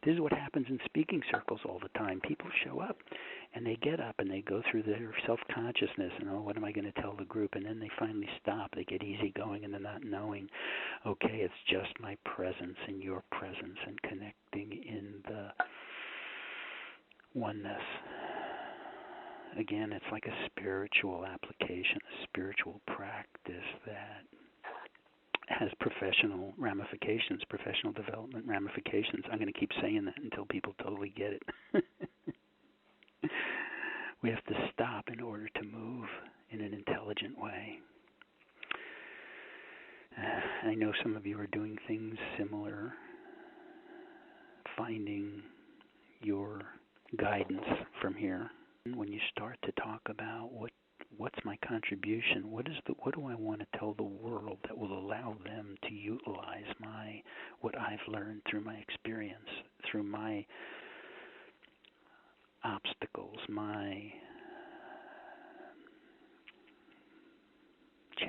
This is what happens in speaking circles all the time. People show up, and they get up, and they go through their self-consciousness, and, oh, what am I going to tell the group? And then they finally stop. They get easygoing, and they're not knowing, okay, it's just my presence and your presence and connecting in the oneness. Again, it's like a spiritual application, a spiritual practice that has professional ramifications, professional development ramifications. I'm going to keep saying that until people totally get it. We have to stop in order to move in an intelligent way. I know some of you are doing things similar, finding your guidance from here. When you start to talk about what's my contribution, what do I want to tell the world that will allow them to utilize what I've learned through my experience, through my obstacles, my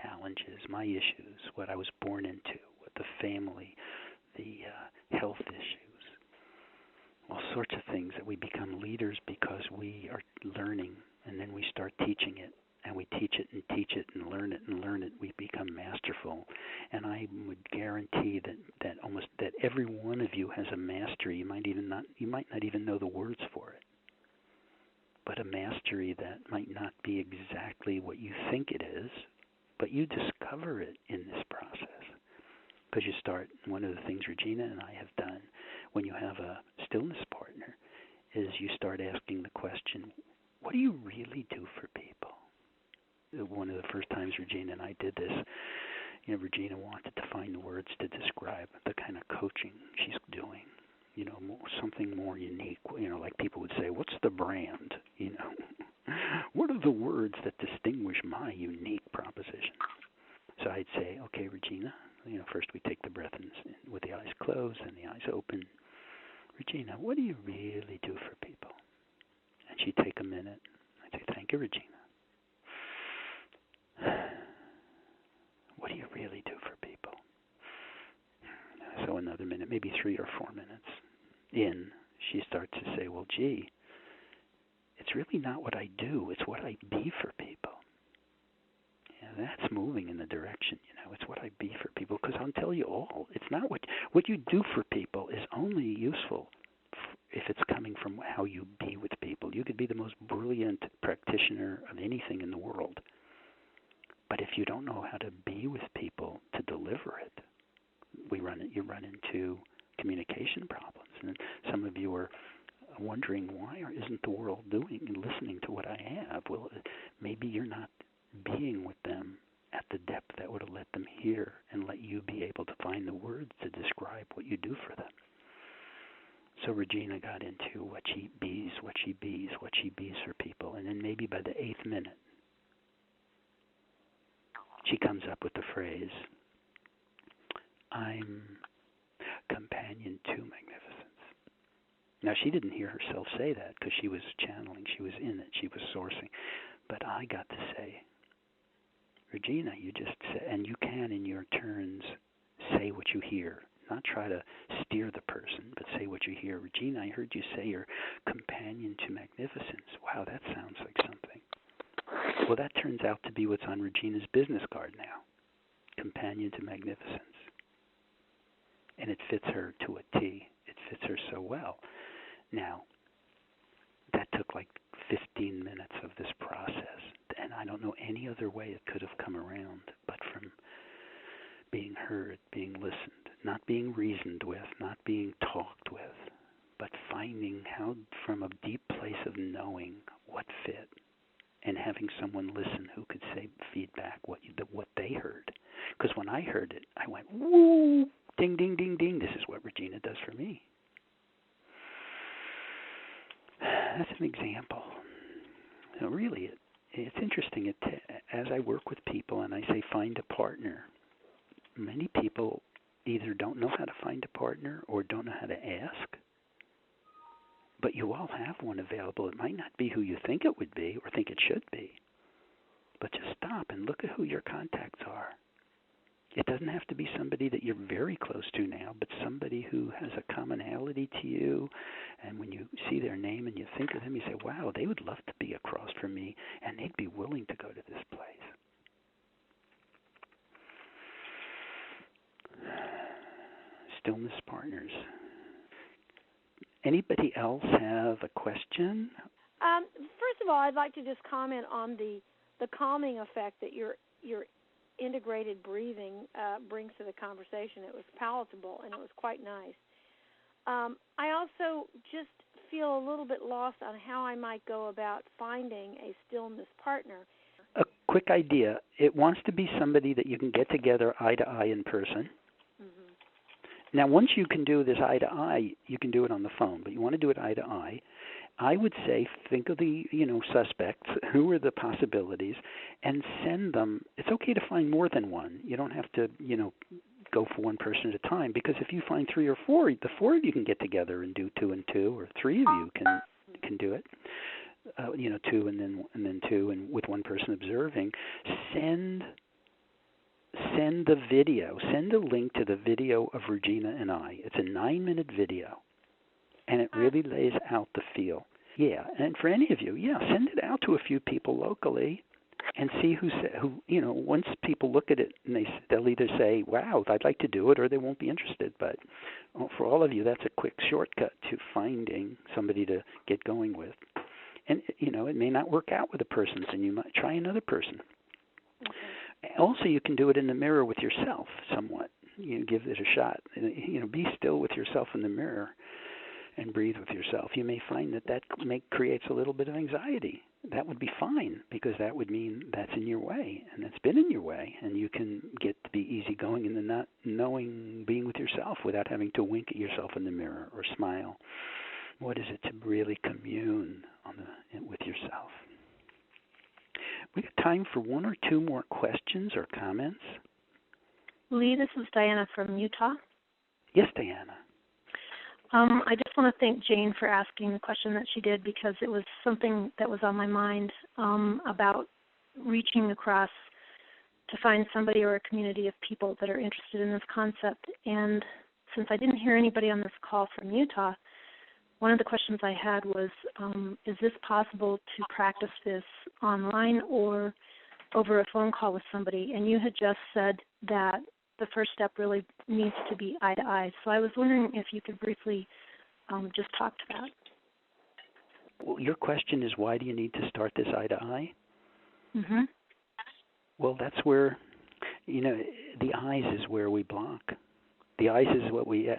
challenges, my issues, what I was born into, what the family, the health issues, all sorts of things that we become leaders because we are learning, and then we start teaching it, and we teach it and learn it. We become masterful, and I would guarantee that every one of you has a mastery. You might not even know the words for it, but a mastery that might not be exactly what you think it is, but you discover it in this process. Because you start, one of the things Regina and I have done when you have a stillness partner is you start asking the question, what do you really do for people? One of the first times Regina and I did this, Regina wanted to find the words to describe the kind of coaching she's doing, something more unique, like people would say, what's the brand, What are the words that distinguish my unique proposition? So I'd say, okay, Regina, first we take the breath in with the eyes closed and the eyes open. Regina, what do you really do for people? And she'd take a minute. I'd say, thank you, Regina. What do you really do for people? So another minute, maybe 3 or 4 minutes in, she starts to say, well, gee, it's really not what I do, it's what I be for people. That's moving in the direction, it's what I be for people. Because I'll tell you all, it's not what you do for people is only useful if it's coming from how you be with people. You could be the most brilliant practitioner of anything in the world, but if you don't know how to be with people to deliver it, you run into communication problems. And some of you are wondering, why isn't the world doing and listening to what I have? Well, maybe you're not being with them at the depth that would have let them hear and let you be able to find the words to describe what you do for them. So Regina got into what she bees for people. And then maybe by the 8th minute, she comes up with the phrase, I'm companion to magnificence. Now, she didn't hear herself say that because she was channeling, she was in it, she was sourcing. But I got to say, Regina, you just say, and you can in your turns say what you hear. Not try to steer the person, but say what you hear. Regina, I heard you say you're companion to magnificence. Wow, that sounds like something. Well, that turns out to be what's on Regina's business card now. Companion to magnificence. And it fits her to a T. It fits her so well. Now, that took like 15 minutes of this process. And I don't know any other way it could have come around but from being heard, being listened, not being reasoned with, not being talked with, but finding how from a deep place of knowing what fit and having someone listen who could say feedback what they heard. Because when I heard it, I went, woo, ding, ding, ding, ding. This is what Regina does for me. That's an example. So really, it's interesting. As I work with people and I say find a partner, many people either don't know how to find a partner or don't know how to ask. But you all have one available. It might not be who you think it would be or think it should be. But just stop and look at who your contacts are. It doesn't have to be somebody that you're very close to now, but somebody who has a commonality to you. And when you see their name and you think of them, you say, wow, they would love to be across from me, and they'd be willing to go to this place. Stillness partners. Anybody else have a question? First of all, I'd like to just comment on the calming effect that your integrated breathing brings to the conversation. It was palatable, and it was quite nice. I also just feel a little bit lost on how I might go about finding a stillness partner. A quick idea. It wants to be somebody that you can get together eye to eye in person. Mm-hmm. Now, once you can do this eye to eye, you can do it on the phone, but you want to do it eye to eye. I would say think of the, suspects, who are the possibilities, and send them. It's okay to find more than one. You don't have to, go for one person at a time, because if you find 3 or 4, the 4 of you can get together and do 2 and 2, or 3 of you can do it. 2 and then 2, and with one person observing. Send the video. Send a link to the video of Regina and I. It's a 9-minute video, and it really lays out the feel. Yeah, and for any of you, send it out to a few people locally, and see who. Once people look at it, and they'll either say, "Wow, I'd like to do it," or they won't be interested. But for all of you, that's a quick shortcut to finding somebody to get going with. And it may not work out with a person, and you might try another person. Okay. Also, you can do it in the mirror with yourself somewhat. Give it a shot. Be still with yourself in the mirror and breathe with yourself. You may find that creates a little bit of anxiety. That would be fine, because that would mean that's in your way, and that's been in your way, and you can get to be easygoing in the not knowing being with yourself without having to wink at yourself in the mirror or smile. What is it to really commune with yourself? We got time for 1 or 2 more questions or comments. Lee, this is Diana from Utah. Yes, Diana. I just want to thank Jane for asking the question that she did, because it was something that was on my mind about reaching across to find somebody or a community of people that are interested in this concept. And since I didn't hear anybody on this call from Utah, one of the questions I had was, is this possible to practice this online or over a phone call with somebody? And you had just said that the first step really needs to be eye to eye. So I was wondering if you could briefly just talk to that. Well, your question is, why do you need to start this eye to eye? Mm-hmm. Well, that's where, the eyes is where we block. The eyes is what we,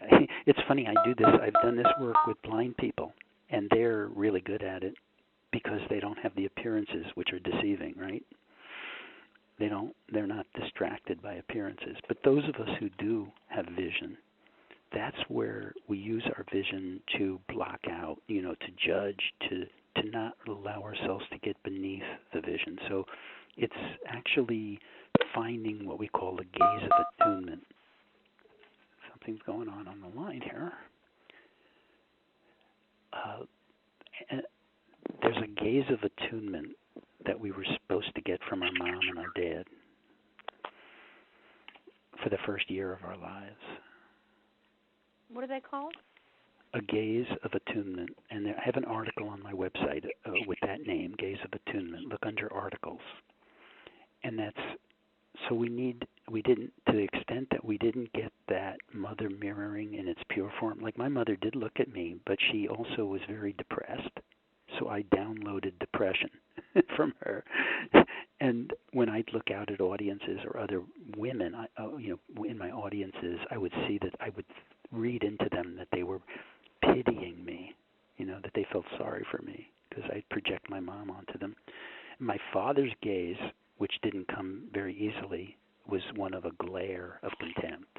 it's funny, I've done this work with blind people, and they're really good at it because they don't have the appearances, which are deceiving, right? They're not distracted by appearances. But those of us who do have vision, that's where we use our vision to block out, to judge, to not allow ourselves to get beneath the vision. So it's actually finding what we call the gaze of attunement. Something's going on the line here. There's a gaze of attunement that we were supposed to get from our mom and our dad for the first year of our lives. What are they called? A gaze of attunement. And I have an article on my website with that name, Gaze of Attunement. Look under articles. And that's, so to the extent that we didn't get that mother mirroring in its pure form. Like, my mother did look at me, but she also was very depressed. So I downloaded depression from her. And when I'd look out at audiences or other women, in my audiences, I would see that I would read into them that they were pitying me, that they felt sorry for me because I'd project my mom onto them. My father's gaze, which didn't come very easily, was one of a glare of contempt.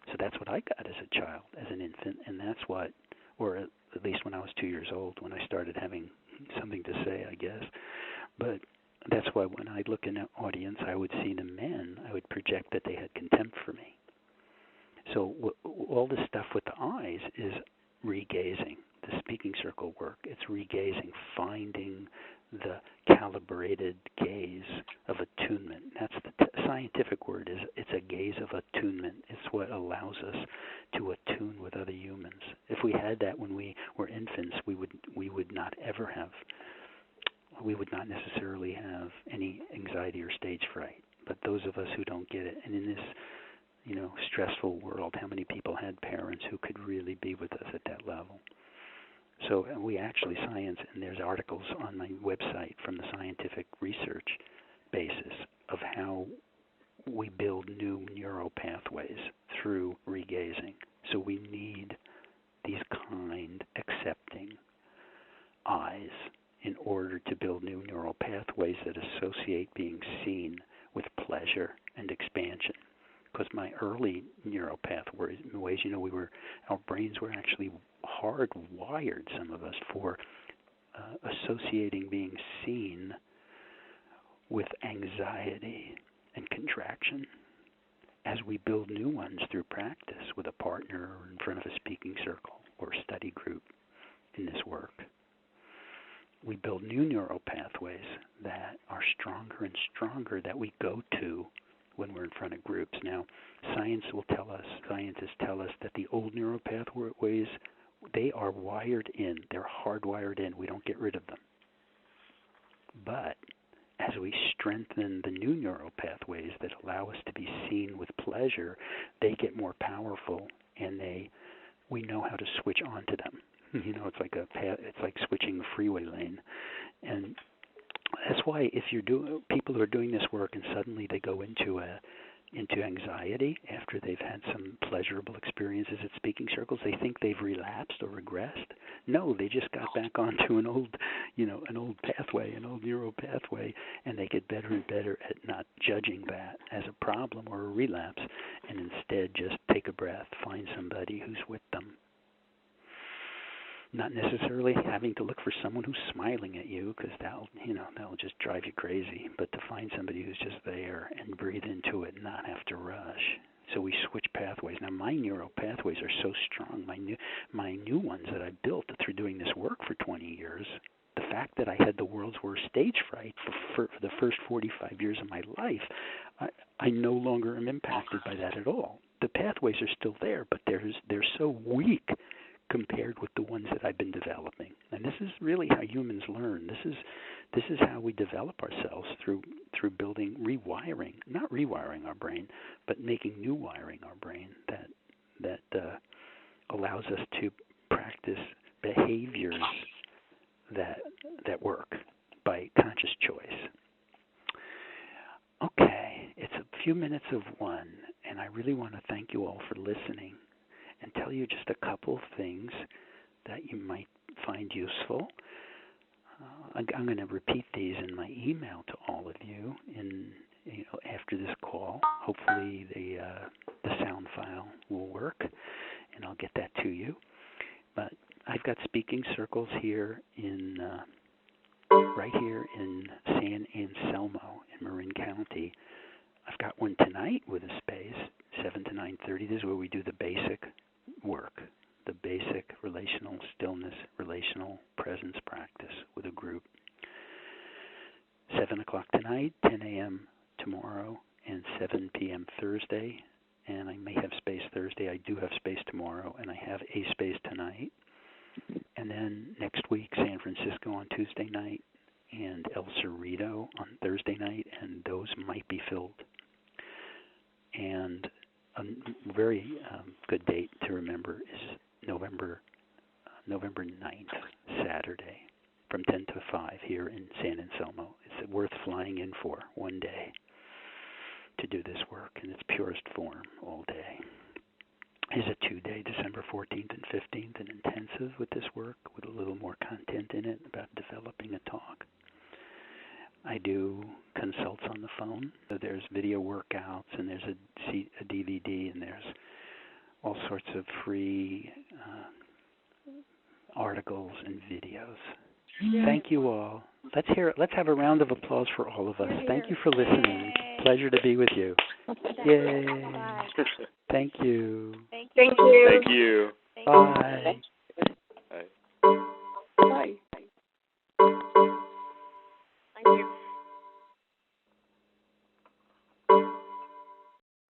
So that's what I got as a child, as an infant, and that's what, or at least when I was 2 years old, when I started having something to say, I guess. But that's why when I'd look in an audience, I would see the men, I would project that they had contempt for me. So all this stuff with the eyes is regazing, the speaking circle work. It's regazing, finding the calibrated gaze of attunement. That's the scientific word is it's a gaze of attunement. It's what allows us to attune with other humans. If we had that when we were infants, we would not necessarily have any anxiety or stage fright. But those of us who don't get it, and in this, stressful world, how many people had parents who could really be with us at that level? So we actually science, and there's articles on my website from the scientific research basis of how we build new neural pathways through regazing. So we need these kind, accepting eyes in order to build new neural pathways that associate being seen with pleasure and expansion. Because my early neural pathways, our brains were actually hardwired, some of us, for associating being seen with anxiety and contraction. As we build new ones through practice with a partner or in front of a speaking circle or study group in this work, we build new neural pathways that are stronger and stronger that we go to when we're in front of groups. Now, scientists tell us that the old neural pathways, they are wired in, they're hardwired in. We don't get rid of them. But as we strengthen the new neural pathways that allow us to be seen with pleasure, they get more powerful, and we know how to switch onto them. It's like switching a freeway lane, and that's why if people who are doing this work and suddenly they go into anxiety after they've had some pleasurable experiences at speaking circles, they think they've relapsed or regressed. No, they just got back onto an old pathway, an old neural pathway, and they get better and better at not judging that as a problem or a relapse, and instead just take a breath, find somebody who's with them. Not necessarily having to look for someone who's smiling at you, because that'll just drive you crazy. But to find somebody who's just there and breathe into it and not have to rush. So we switch pathways. Now my neural pathways are so strong. My new ones that I built through doing this work for 20 years. The fact that I had the world's worst stage fright for the first 45 years of my life, I no longer am impacted by that at all. The pathways are still there, but they're so weak compared with the ones that I've been developing. And this is really how humans learn. This is how we develop ourselves through building, not rewiring our brain, but making new wiring our brain that allows us to practice behaviors that work by conscious choice. Okay, it's a few minutes of 1, and I really want to thank you all for listening and tell you just a couple of things that you might find useful. I'm going to repeat these in my email to all of you after this call. Hopefully the sound file will work, and I'll get that to you. But I've got speaking circles here right here in San Anselmo in Marin County. I've got one tonight with a space, 7 to 9:30. This is where we do the basic work, the basic relational stillness, relational presence practice with a group. 7 o'clock tonight, 10 a.m. tomorrow, and 7 p.m. Thursday. And I may have space Thursday. I do have space tomorrow, and I have a space tonight. And then next week, San Francisco on Tuesday night, and El Cerrito on Thursday night, and those might be filled. And a very good date to remember is November 9th, Saturday, from 10 to 5 here in San Anselmo. It's worth flying in for one day to do this work in its purest form all day. It's a 2-day, December 14th and 15th, an intensive with this work with a little more content in it about developing a talk. I do consults on the phone. So there's video workouts, and there's a DVD, and there's all sorts of free articles and videos. Yeah. Thank you all. Let's have a round of applause for all of us. Thank you for listening. Yay. Pleasure to be with you. Yay. Thank you. Thank you. Thank you.